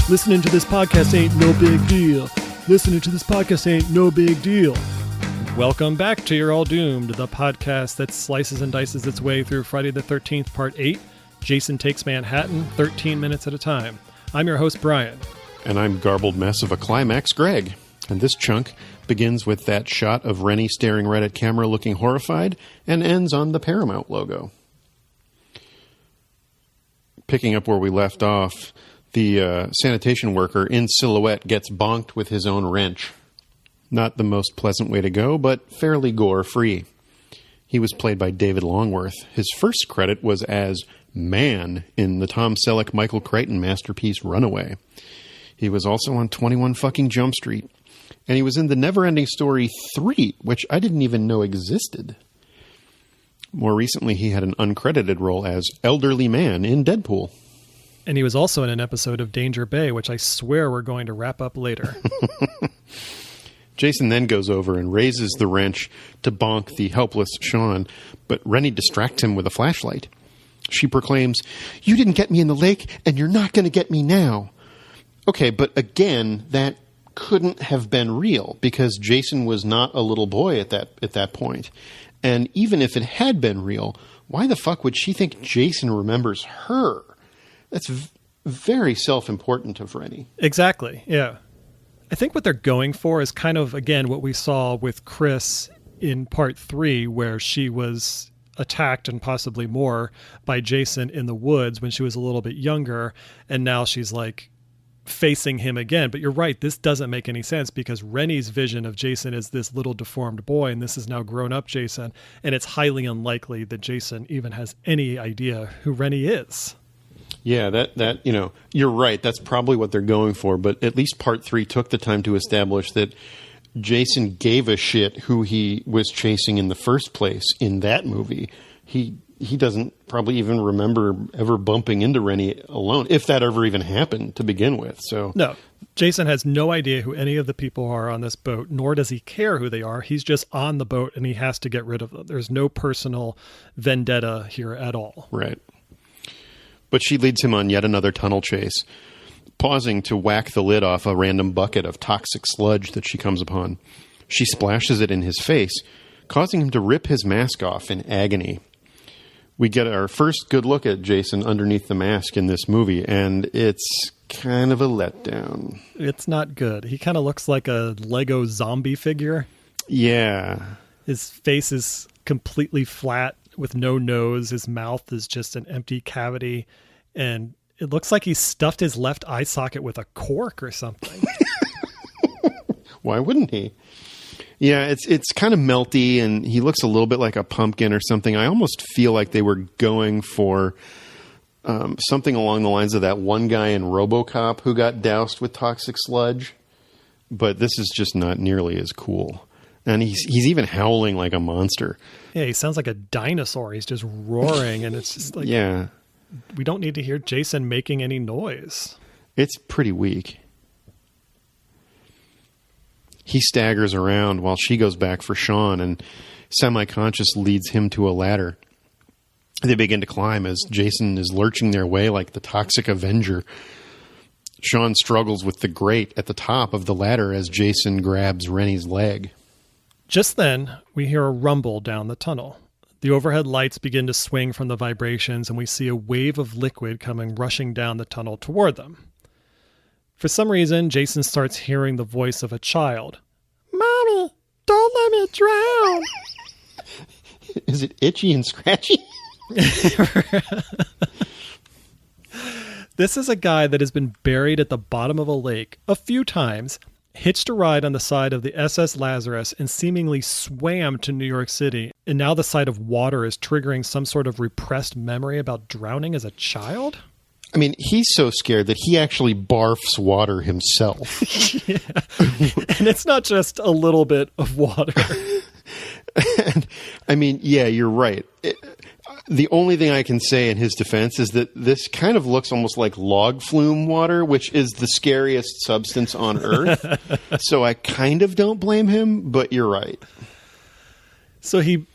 Listening to this podcast ain't no big deal. Listening to this podcast ain't no big deal. Welcome back to You're All Doomed, the podcast that slices and dices its way through Friday the 13th, Part 8, Jason Takes Manhattan, 13 minutes at a time. I'm your host, Brian. And I'm garbled mess of a climax, Greg. And this chunk begins with that shot of Rennie staring right at camera looking horrified and ends on the Paramount logo. Picking up where we left off, the sanitation worker in silhouette gets bonked with his own wrench. Not the most pleasant way to go, but fairly gore-free. He was played by David Longworth. His first credit was as Man in the Tom Selleck, Michael Crichton masterpiece Runaway. He was also on 21 fucking Jump Street. And he was in The Neverending Story 3, which I didn't even know existed. More recently, he had an uncredited role as Elderly Man in Deadpool. And he was also in an episode of Danger Bay, which I swear we're going to wrap up later. Jason then goes over and raises the wrench to bonk the helpless Sean, but Rennie distracts him with a flashlight. She proclaims, "You didn't get me in the lake, and you're not going to get me now." Okay, but again, that couldn't have been real, because Jason was not a little boy at that point. And even if it had been real, why the fuck would she think Jason remembers her? That's very self-important of Rennie. Exactly, yeah. I think what they're going for is kind of, again, what we saw with Chris in Part 3, where she was attacked and possibly more by Jason in the woods when she was a little bit younger, and now she's like facing him again. But you're right, this doesn't make any sense, because Rennie's vision of Jason is this little deformed boy, and this is now grown-up Jason, and it's highly unlikely that Jason even has any idea who Rennie is. Yeah, that you're right. That's probably what they're going for. But at least Part 3 took the time to establish that Jason gave a shit who he was chasing in the first place in that movie. He doesn't probably even remember ever bumping into Rennie alone, if that ever even happened to begin with. So no, Jason has no idea who any of the people are on this boat, nor does he care who they are. He's just on the boat, and he has to get rid of them. There's no personal vendetta here at all. Right. But she leads him on yet another tunnel chase, pausing to whack the lid off a random bucket of toxic sludge that she comes upon. She splashes it in his face, causing him to rip his mask off in agony. We get our first good look at Jason underneath the mask in this movie, and it's kind of a letdown. It's not good. He kind of looks like a Lego zombie figure. Yeah. His face is completely flat with no nose. His mouth is just an empty cavity, and it looks like he stuffed his left eye socket with a cork or something. Why wouldn't he? Yeah, it's kind of melty, and he looks a little bit like a pumpkin or something. I almost feel like they were going for something along the lines of that one guy in RoboCop who got doused with toxic sludge, but this is just not nearly as cool. And he's even howling like a monster. Yeah, he sounds like a dinosaur. He's just roaring, and it's just like, yeah, we don't need to hear Jason making any noise. It's pretty weak. He staggers around while she goes back for Sean, and semi-conscious leads him to a ladder. They begin to climb as Jason is lurching their way like the toxic Avenger. Sean struggles with the grate at the top of the ladder as Jason grabs Rennie's leg. Just then, we hear a rumble down the tunnel. The overhead lights begin to swing from the vibrations, and we see a wave of liquid coming rushing down the tunnel toward them. For some reason, Jason starts hearing the voice of a child. "Mommy, don't let me drown." Is it itchy and scratchy? This is a guy that has been buried at the bottom of a lake a few times, hitched a ride on the side of the SS Lazarus, and seemingly swam to New York City. And now the sight of water is triggering some sort of repressed memory about drowning as a child? I mean, he's so scared that he actually barfs water himself. Yeah. And it's not just a little bit of water. And, I mean, yeah, you're right. The only thing I can say in his defense is that this kind of looks almost like log flume water, which is the scariest substance on Earth. So I kind of don't blame him, but you're right. So he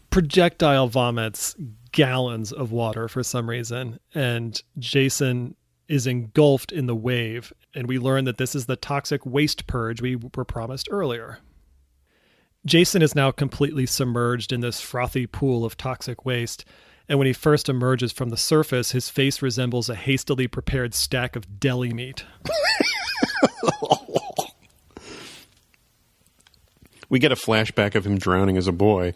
projectile vomits gallons of water for some reason, and Jason is engulfed in the wave, and we learn that this is the toxic waste purge we were promised earlier. Jason is now completely submerged in this frothy pool of toxic waste, and when he first emerges from the surface, his face resembles a hastily prepared stack of deli meat. We get a flashback of him drowning as a boy,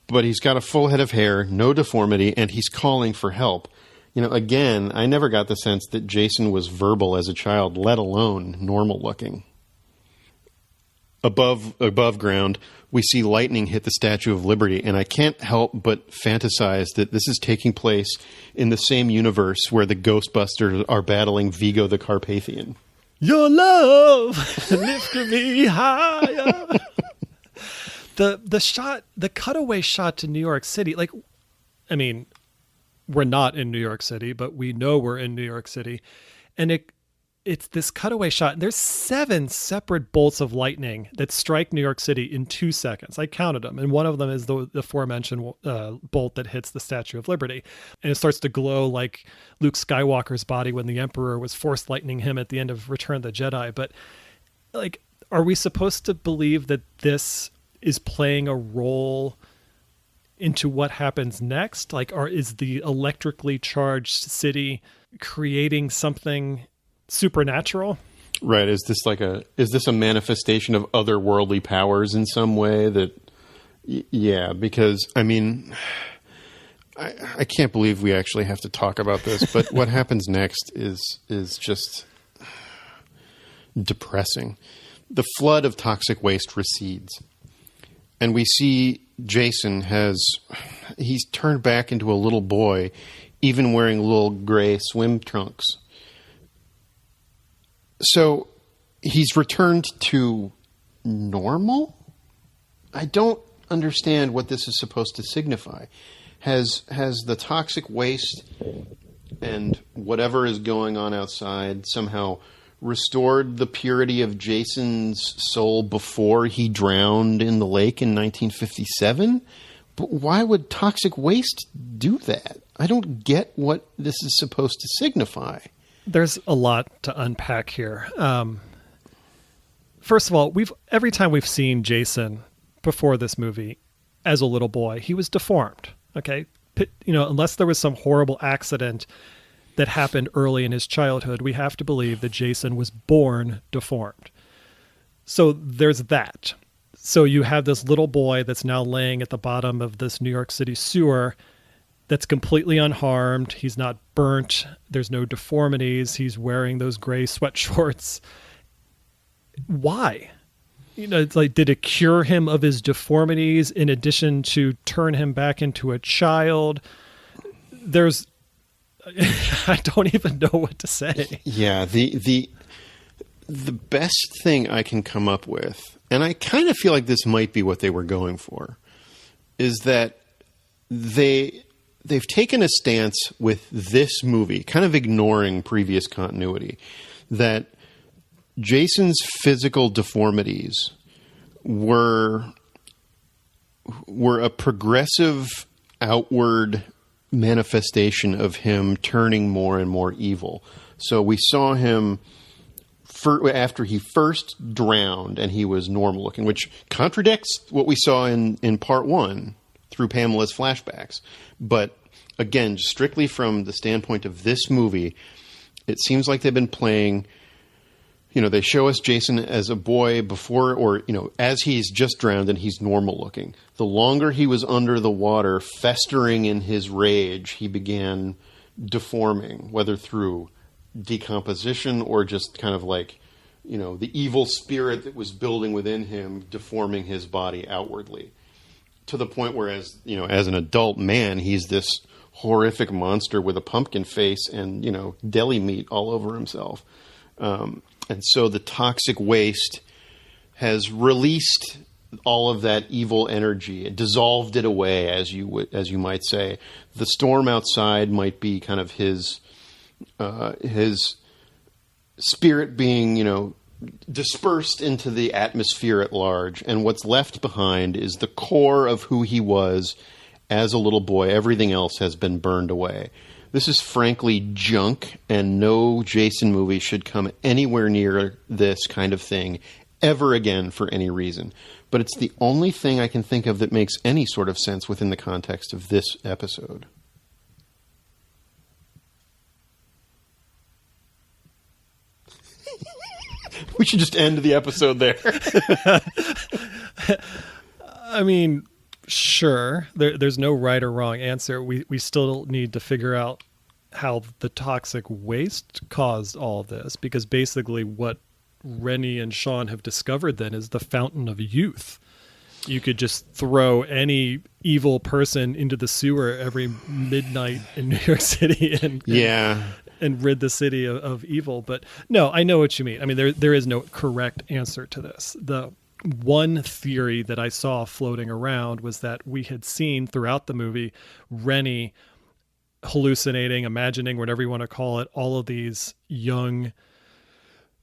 but he's got a full head of hair, no deformity, and he's calling for help. Again, I never got the sense that Jason was verbal as a child, let alone normal looking. Above ground, we see lightning hit the Statue of Liberty, and I can't help but fantasize that this is taking place in the same universe where the Ghostbusters are battling Vigo the Carpathian. Your love lifted me higher. The cutaway shot to New York City, we're not in New York City, but we know we're in New York City. And it's this cutaway shot. There's 7 separate bolts of lightning that strike New York City in 2 seconds. I counted them. And one of them is the aforementioned bolt that hits the Statue of Liberty. And it starts to glow like Luke Skywalker's body when the Emperor was force lightning him at the end of Return of the Jedi. But are we supposed to believe that this is playing a role into what happens next? Is the electrically charged city creating something supernatural? Right. Is this a manifestation of otherworldly powers in some way yeah, because I can't believe we actually have to talk about this, but what happens next is just depressing. The flood of toxic waste recedes, and we see Jason he's turned back into a little boy, even wearing little gray swim trunks. So he's returned to normal? I don't understand what this is supposed to signify. Has the toxic waste and whatever is going on outside somehow restored the purity of Jason's soul before he drowned in the lake in 1957? But why would toxic waste do that? I don't get what this is supposed to signify. There's a lot to unpack here. First of all, every time we've seen Jason before this movie as a little boy, he was deformed. Okay, unless there was some horrible accident that happened early in his childhood, we have to believe that Jason was born deformed. So there's that. So you have this little boy that's now laying at the bottom of this New York City sewer that's completely unharmed. He's not burnt. There's no deformities. He's wearing those gray sweat shorts. Why? It's did it cure him of his deformities in addition to turn him back into a child? I don't even know what to say. Yeah, the best thing I can come up with, and I kind of feel like this might be what they were going for, is that they've taken a stance with this movie, kind of ignoring previous continuity, that Jason's physical deformities were a progressive outward manifestation of him turning more and more evil. So we saw him after he first drowned and he was normal looking, which contradicts what we saw in part 1 through Pamela's flashbacks. But again, strictly from the standpoint of this movie, it seems like they've been playing, they show us Jason as a boy before, or, as he's just drowned and he's normal looking. The longer he was under the water, festering in his rage, he began deforming, whether through decomposition or just kind of the evil spirit that was building within him, deforming his body outwardly. To the point where, as an adult man, he's this horrific monster with a pumpkin face and, deli meat all over himself. And so the toxic waste has released all of that evil energy. It dissolved it away, as you might say. The storm outside might be kind of his spirit being, dispersed into the atmosphere at large. And what's left behind is the core of who he was as a little boy. Everything else has been burned away. This is frankly junk, and no Jason movie should come anywhere near this kind of thing ever again for any reason. But it's the only thing I can think of that makes any sort of sense within the context of this episode. We should just end the episode there. I mean, sure, there's no right or wrong answer. We still need to figure out how the toxic waste caused all of this, because basically what Rennie and Sean have discovered then is the fountain of youth. You could just throw any evil person into the sewer every midnight in New York City and rid the city of evil. But no, I know what you mean. I mean, there is no correct answer to this. The one theory that I saw floating around was that we had seen throughout the movie Rennie hallucinating, imagining, whatever you want to call it, all of these young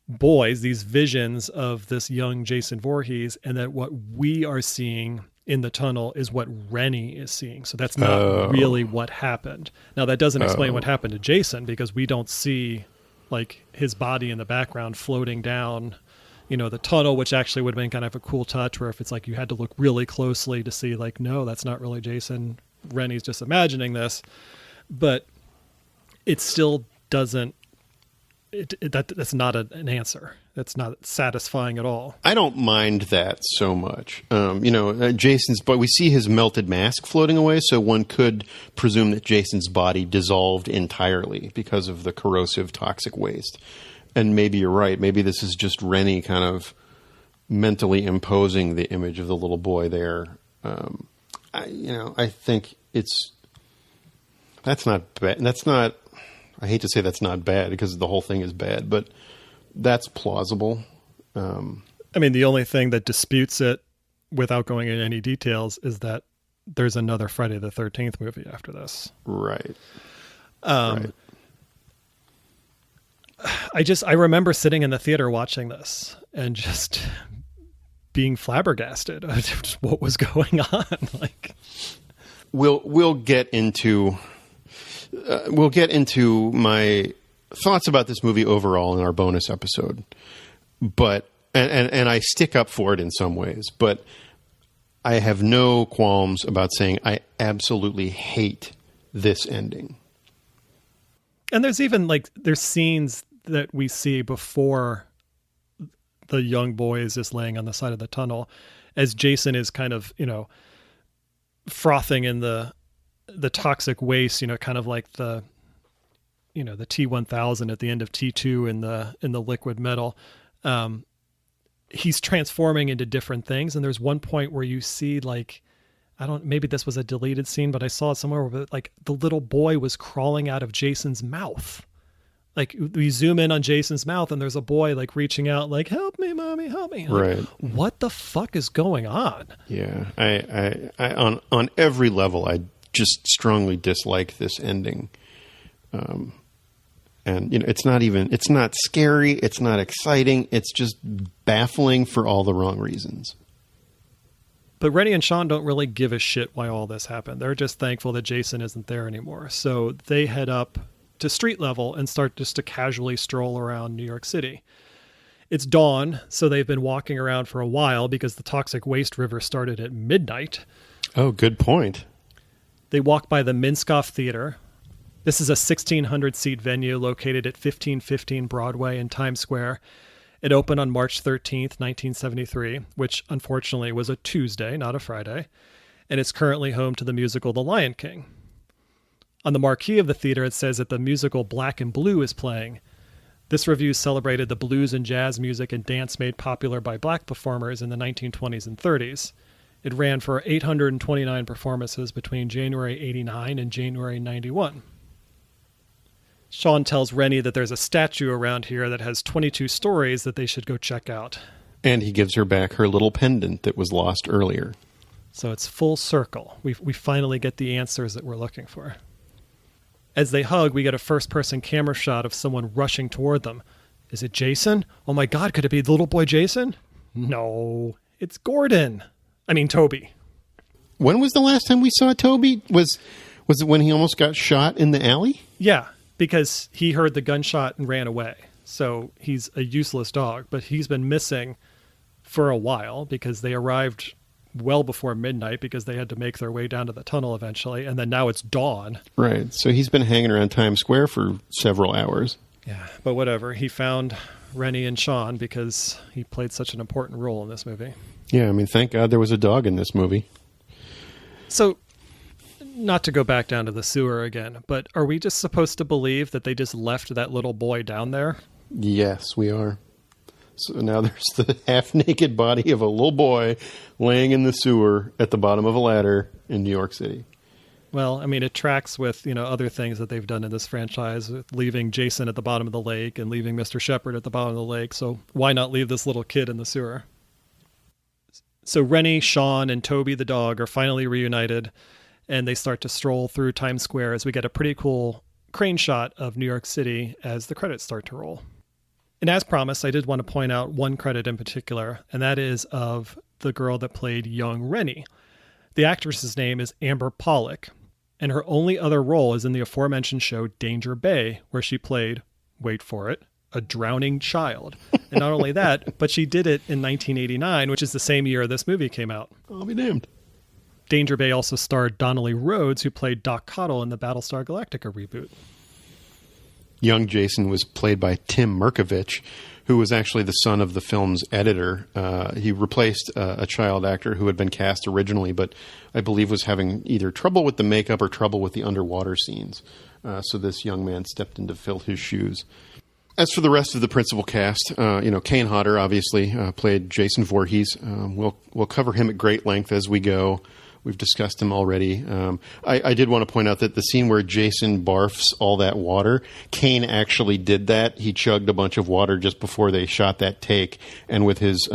boys, these visions of this young Jason Voorhees, and that what we are seeing in the tunnel is what Rennie is seeing. So that's not really what happened. Now, that doesn't explain what happened to Jason, because we don't see like his body in the background floating down, the tunnel, which actually would have been kind of a cool touch, where if it's like you had to look really closely to see like, no, that's not really Jason. Rennie's just imagining this. But it still doesn't, that's not an answer. That's not satisfying at all. I don't mind that so much. Jason's, but we see his melted mask floating away, so one could presume that Jason's body dissolved entirely because of the corrosive toxic waste. And maybe you're right. Maybe this is just Rennie kind of mentally imposing the image of the little boy there. I think that's not bad. I hate to say that's not bad, because the whole thing is bad, but that's plausible. I mean, the only thing that disputes it, without going into any details, is that there's another Friday the 13th movie after this. Right. Right. I remember sitting in the theater watching this and just being flabbergasted at just what was going on. Like, we'll get into my thoughts about this movie overall in our bonus episode, but and I stick up for it in some ways, but I have no qualms about saying I absolutely hate this ending. And there's even there's scenes that we see before the young boy is just laying on the side of the tunnel as Jason is kind of, frothing in the toxic waste, kind of like the T-1000 at the end of T2 in the liquid metal. He's transforming into different things. And there's one point where you see maybe this was a deleted scene, but I saw it somewhere where the little boy was crawling out of Jason's mouth. Like, we zoom in on Jason's mouth and there's a boy reaching out help me, mommy, help me. Right. What the fuck is going on? Yeah. I on every level, I just strongly dislike this ending. And it's not scary. It's not exciting. It's just baffling for all the wrong reasons. But Rennie and Sean don't really give a shit why all this happened. They're just thankful that Jason isn't there anymore. So they head up to street level and start just to casually stroll around New York City. It's dawn, so they've been walking around for a while because the toxic waste river started at midnight. Oh, good point. They walk by the Minskoff Theater. This is a 1,600-seat venue located at 1515 Broadway in Times Square. It opened on March 13th, 1973, which unfortunately was a Tuesday, not a Friday, and it's currently home to the musical The Lion King. On the marquee of the theater, it says that the musical Black and Blue is playing. This review celebrated the blues and jazz music and dance made popular by black performers in the 1920s and 30s. It ran for 829 performances between January 89 and January 91. Sean tells Rennie that there's a statue around here that has 22 stories that they should go check out. And he gives her back her little pendant that was lost earlier. So it's full circle. We finally get the answers that we're looking for. As they hug, we get a first-person camera shot of someone rushing toward them. Is it Jason? Oh my God, could it be the little boy Jason? No, it's Toby. When was the last time we saw Toby? Was it when he almost got shot in the alley? Yeah, because he heard the gunshot and ran away. So he's a useless dog, but he's been missing for a while because they arrived well before midnight because they had to make their way down to the tunnel eventually. And then now it's dawn. Right. So he's been hanging around Times Square for several hours. Yeah, but whatever. He found Rennie and Sean because he played such an important role in this movie. Yeah, I mean, thank God there was a dog in this movie. So, not to go back down to the sewer again, but are we just supposed to believe that they just left that little boy down there? Yes, we are. So now there's the half-naked body of a little boy laying in the sewer at the bottom of a ladder in New York City. Well, I mean, it tracks with, other things that they've done in this franchise, with leaving Jason at the bottom of the lake and leaving Mr. Shepard at the bottom of the lake. So why not leave this little kid in the sewer? So Rennie, Sean, and Toby the dog are finally reunited, and they start to stroll through Times Square as we get a pretty cool crane shot of New York City as the credits start to roll. And as promised, I did want to point out one credit in particular, and that is of the girl that played young Rennie. The actress's name is Amber Pollock, and her only other role is in the aforementioned show Danger Bay, where she played, wait for it, a drowning child. And not only that, but she did it in 1989, which is the same year this movie came out. I'll be damned. Danger Bay also starred Donnelly Rhodes, who played Doc Cottle in the Battlestar Galactica reboot. Young Jason was played by Tim Merkovich, who was actually the son of the film's editor. He replaced a child actor who had been cast originally, but I believe was having either trouble with the makeup or trouble with the underwater scenes. So this young man stepped in to fill his shoes. As for the rest of the principal cast, Kane Hodder obviously played Jason Voorhees. We'll cover him at great length as we go. We've discussed him already. I did want to point out that the scene where Jason barfs all that water, Kane actually did that. He chugged a bunch of water just before they shot that take, and with his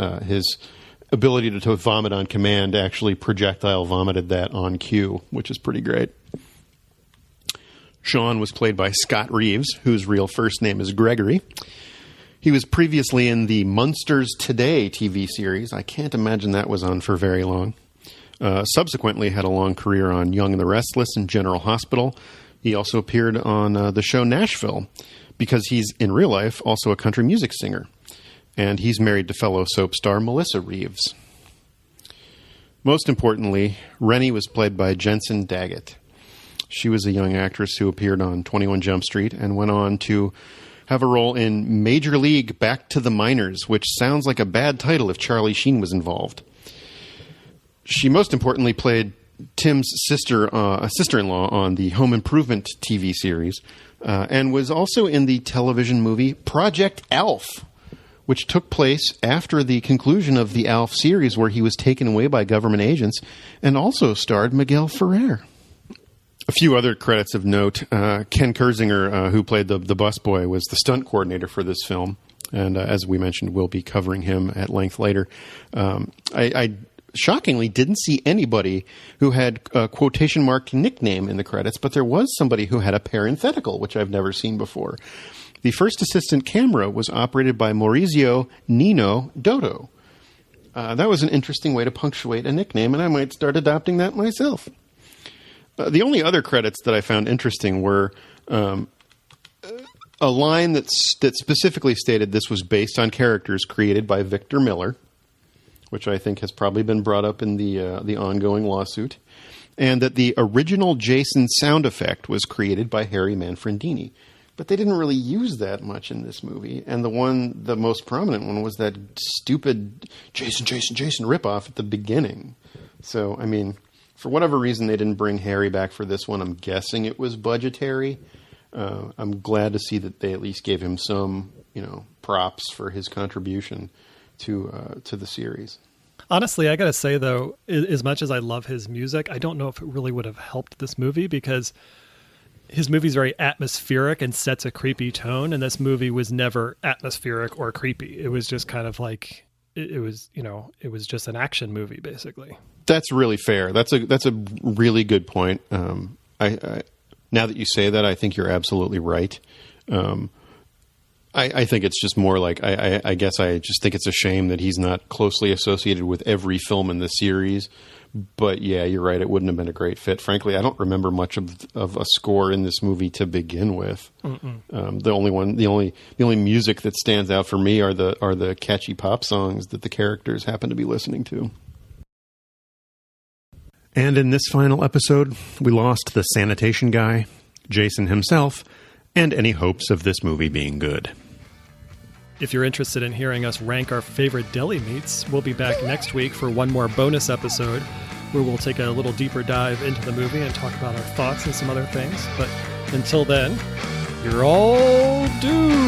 ability to vomit on command, actually projectile vomited that on cue, which is pretty great. Sean was played by Scott Reeves, whose real first name is Gregory. He was previously in the Munsters Today TV series. I can't imagine that was on for very long. Subsequently had a long career on Young and the Restless and General Hospital. He also appeared on the show Nashville because he's, in real life, also a country music singer. And he's married to fellow soap star Melissa Reeves. Most importantly, Rennie was played by Jensen Daggett. She was a young actress who appeared on 21 Jump Street and went on to have a role in Major League Back to the Minors, which sounds like a bad title if Charlie Sheen was involved. She most importantly played Tim's sister-in-law on the Home Improvement TV series, and was also in the television movie Project Alf, which took place after the conclusion of the Alf series, where he was taken away by government agents, and also starred Miguel Ferrer. A few other credits of note. Ken Kersinger, who played the busboy, was the stunt coordinator for this film, and as we mentioned, we'll be covering him at length later. I shockingly didn't see anybody who had a quotation mark nickname in the credits, but there was somebody who had a parenthetical, which I've never seen before. The first assistant camera was operated by Maurizio Nino Dodo. That was an interesting way to punctuate a nickname, and I might start adopting that myself. The only other credits that I found interesting were a line that specifically stated this was based on characters created by Victor Miller, which I think has probably been brought up in the ongoing lawsuit, and that the original Jason sound effect was created by Harry Manfredini. But they didn't really use that much in this movie, and the most prominent one was that stupid Jason ripoff at the beginning. So, I mean, for whatever reason they didn't bring Harry back for this one. I'm guessing it was budgetary. I'm glad to see that they at least gave him some, props for his contribution to the series. Honestly, I gotta say though, as much as I love his music, I don't know if it really would have helped this movie because his movie's very atmospheric and sets a creepy tone, and this movie was never atmospheric or creepy. It was just kind of like it was just an action movie basically. That's really fair. That's a really good point. I now that you say that, I think you're absolutely right. I think it's just more like, I guess I just think it's a shame that he's not closely associated with every film in the series. But yeah, you're right. It wouldn't have been a great fit. Frankly, I don't remember much of a score in this movie to begin with. The only music that stands out for me are the catchy pop songs that the characters happen to be listening to. And in this final episode, we lost the sanitation guy, Jason himself, and any hopes of this movie being good. If you're interested in hearing us rank our favorite deli meats, we'll be back next week for one more bonus episode where we'll take a little deeper dive into the movie and talk about our thoughts and some other things. But until then, you're all doomed!